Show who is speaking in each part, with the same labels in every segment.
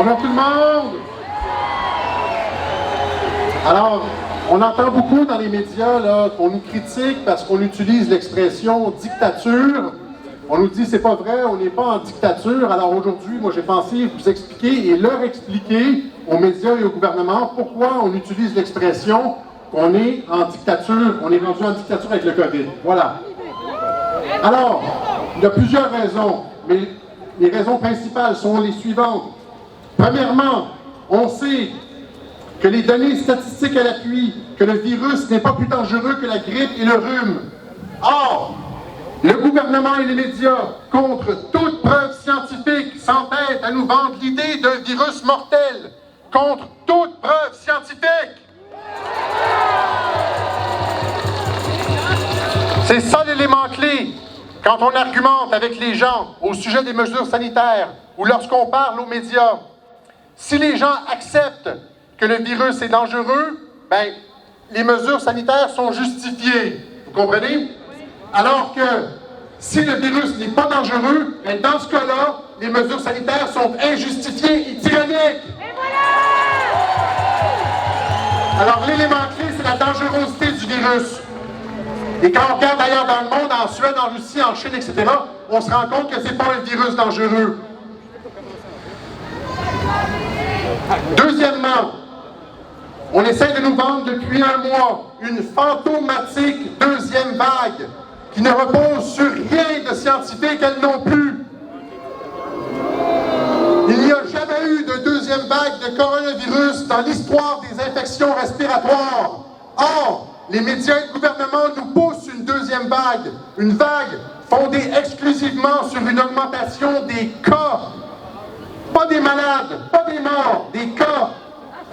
Speaker 1: Bonjour tout le monde! Alors, on entend beaucoup dans les médias qu'on nous critique parce qu'on utilise l'expression dictature. On nous dit c'est pas vrai, on n'est pas en dictature. Alors aujourd'hui, moi j'ai pensé vous expliquer et leur expliquer aux médias et au gouvernement pourquoi on utilise l'expression qu'on est en dictature, on est rendu en dictature avec le COVID. Voilà. Alors, il y a plusieurs raisons, mais les raisons principales sont les suivantes. Premièrement, on sait que les données statistiques à l'appui, que le virus n'est pas plus dangereux que la grippe et le rhume. Or, le gouvernement et les médias, contre toute preuve scientifique, s'entêtent à nous vendre l'idée d'un virus mortel. Contre toute preuve scientifique! C'est ça l'élément clé quand on argumente avec les gens au sujet des mesures sanitaires ou lorsqu'on parle aux médias. Si les gens acceptent que le virus est dangereux, bien, les mesures sanitaires sont justifiées. Vous comprenez? Alors que si le virus n'est pas dangereux, bien, dans ce cas-là, les mesures sanitaires sont injustifiées et tyranniques. Et voilà! Alors l'élément clé, c'est la dangerosité du virus. Et quand on regarde ailleurs dans le monde, en Suède, en Russie, en Chine, etc., on se rend compte que ce n'est pas un virus dangereux. Deuxièmement, on essaie de nous vendre depuis un mois une fantomatique deuxième vague qui ne repose sur rien de scientifique, elle non plus. Il n'y a jamais eu de deuxième vague de coronavirus dans l'histoire des infections respiratoires. Or, les médias et le gouvernement nous poussent une deuxième une vague fondée exclusivement sur une augmentation des cas. Pas des malades, pas des morts, des cas,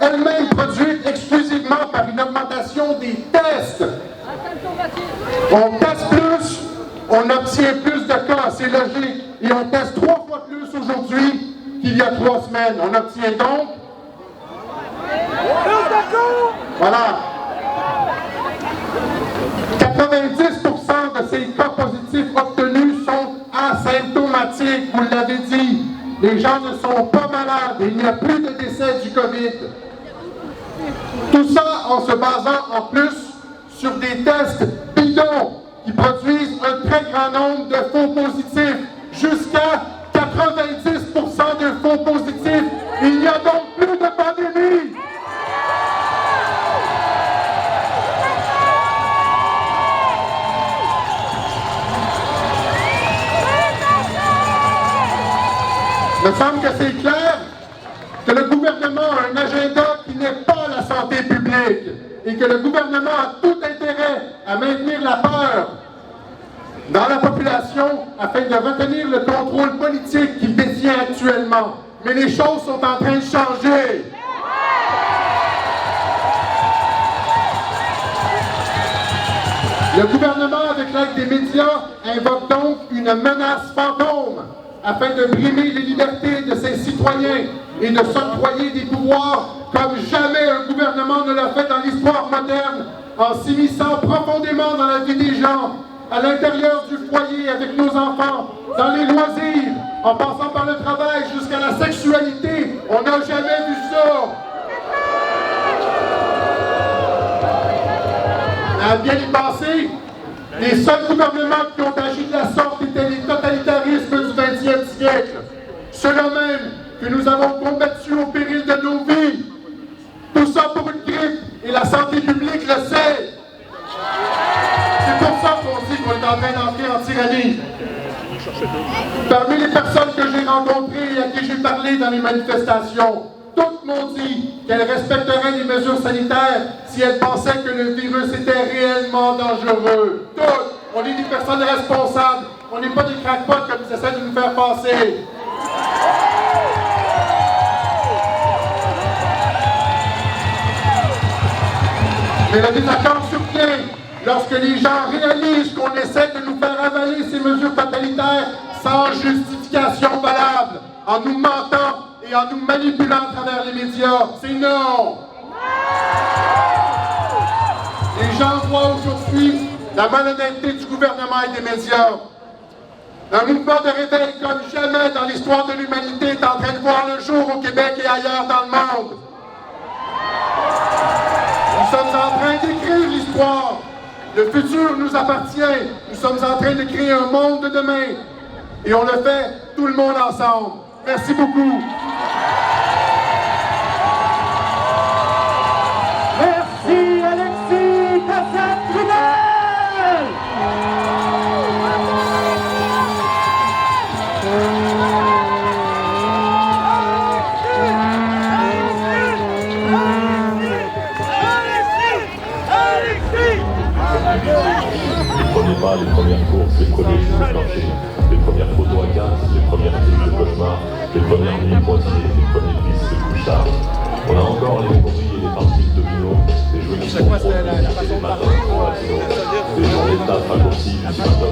Speaker 1: elle-même produite exclusivement par une augmentation des tests. On teste plus, on obtient plus de cas, c'est logique. Et on teste 3 fois plus aujourd'hui qu'il y a 3 semaines. On obtient donc... Voilà. 90% de ces cas positifs obtenus sont asymptomatiques, vous l'avez dit. Les gens ne sont pas malades, il n'y a plus de décès du COVID. Tout ça en se basant en plus sur des tests bidons qui produisent un très grand nombre de faux positifs, jusqu'à 90% de faux positifs. Il n'y a donc plus de pandémie. Il me semble que c'est clair que le gouvernement a un agenda qui n'est pas la santé publique et que le gouvernement a tout intérêt à maintenir la peur dans la population afin de retenir le contrôle politique qu'il détient actuellement. Mais les choses sont en train de changer. Le gouvernement, avec l'aide des médias, invoque donc une menace fantôme afin de brimer les libertés de ses citoyens et de s'octroyer des pouvoirs comme jamais un gouvernement ne l'a fait dans l'histoire moderne, en s'immisçant profondément dans la vie des gens, à l'intérieur du foyer avec nos enfants, dans les loisirs, en passant par le travail jusqu'à la sexualité. On n'a jamais vu ça. À bien y penser, les seuls gouvernements qui ont agi de la sorte étaient les totalitarismes du 20e siècle. Ceux-là même que nous avons combattus au péril de nos vies. Tout ça pour une grippe, et la santé publique le sait. C'est pour ça qu'on dit qu'on est en train d'entrer en tyrannie. Parmi les personnes que j'ai rencontrées et à qui j'ai parlé dans les manifestations, toutes m'ont dit qu'elles respecteraient les mesures sanitaires si elles pensaient que le virus était réellement dangereux. Toutes! On est des personnes responsables. On n'est pas des crackpots comme ils essaient de nous faire passer. Mais le désaccord survient lorsque les gens réalisent qu'on essaie de nous faire avaler ces mesures totalitaires sans justification valable, en nous mentant et en nous manipulant à travers les médias. C'est non! Les gens voient aujourd'hui la malhonnêteté du gouvernement et des médias. Un mouvement de réveil comme jamais dans l'histoire de l'humanité est en train de voir le jour au Québec et ailleurs dans le monde. Nous sommes en train d'écrire l'histoire. Le futur nous appartient. Nous sommes en train de créer un monde de demain. Et on le fait tout le monde ensemble. Merci beaucoup.
Speaker 2: Merci Alexis Cassette-Trudel!
Speaker 3: Les premiers pas, les premières courses, les premiers jours planchés, les premières photos à 15, les premières crises de cauchemar, les premières nuits poitiers, les premiers fils de couchard. On a encore les mémories et les parties de domino, les jouets qui sont trop, les matins de des journées de taf raccourcies, du matin